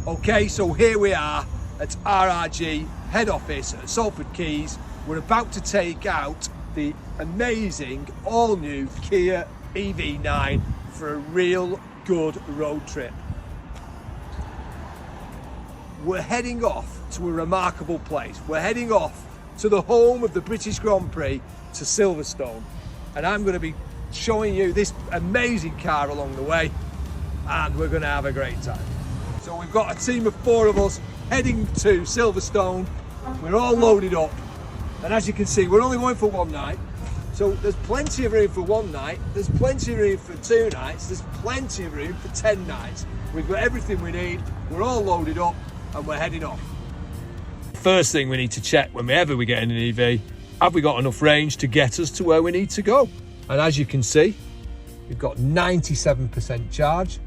Okay, so here we are at RRG head office at Salford Quays. We're about to take out the amazing all-new Kia EV9 for a real good road trip. We're heading off to a remarkable place. We're heading off to the home of the British Grand Prix, to Silverstone, and I'm going to be showing you this amazing car along the way, and we're going to have a great time. So we've got a team of 4 of us heading to Silverstone. We're all loaded up, and as you can see, we're only going for one night. So there's plenty of room for one night, there's plenty of room for 2 nights, there's plenty of room for 10 nights. We've got everything we need, we're all loaded up, and we're heading off. First thing we need to check whenever we get in an EV, have we got enough range to get us to where we need to go? And as you can see, we've got 97% charge,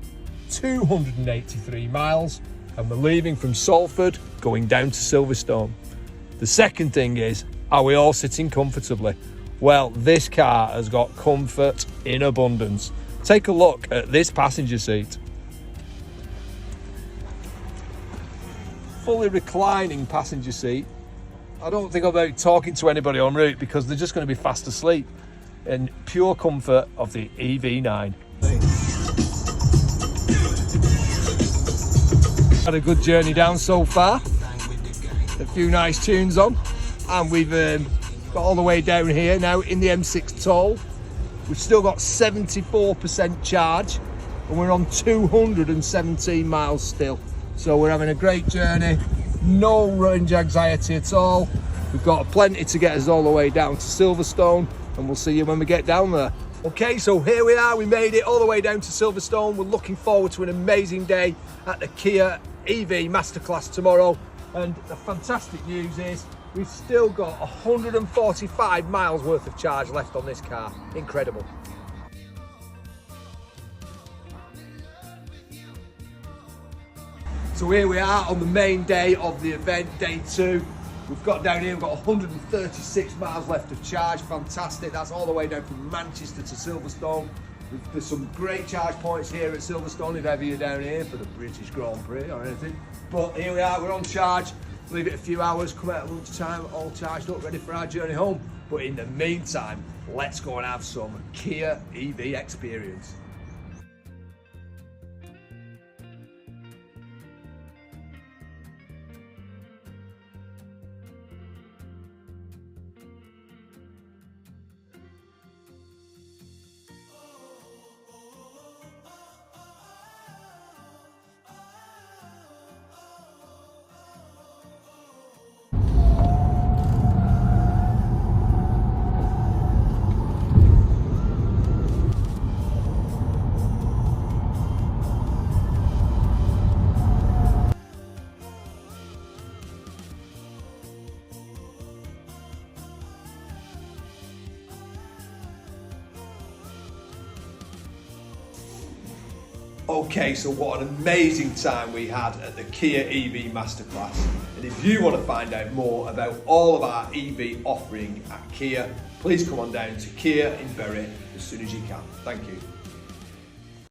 283 miles, and we're leaving from Salford going down to Silverstone. The second thing is, are we all sitting comfortably? Well, this car has got comfort in abundance. Take a look at this passenger seat. Fully reclining passenger seat. I don't think about talking to anybody en route because they're just going to be fast asleep. In pure comfort of the EV9. Had a good journey down so far. A few nice tunes on, and we've got all the way down here now in the M6 toll. We've still got 74% charge, and we're on 217 miles still. So we're having a great journey, no range anxiety at all. We've got plenty to get us all the way down to Silverstone, and we'll see you when we get down there. Okay, so here we are, we made it all the way down to Silverstone. We're looking forward to an amazing day at the Kia EV Masterclass tomorrow. And the fantastic news is we've still got 145 miles worth of charge left on this car. Incredible. So here we are on the main day of the event, day 2. We've got down here, we've got 136 miles left of charge. Fantastic. That's all the way down from Manchester to Silverstone. There's some great charge points here at Silverstone if ever you're down here for the British Grand Prix or anything. But here we are, we're on charge. Leave it a few hours, come out at lunchtime, all charged up, ready for our journey home. But in the meantime, let's go and have some Kia EV experience. Okay, so what an amazing time we had at the Kia EV Masterclass. And if you want to find out more about all of our EV offering at Kia, please come on down to Kia in Bury as soon as you can. Thank you.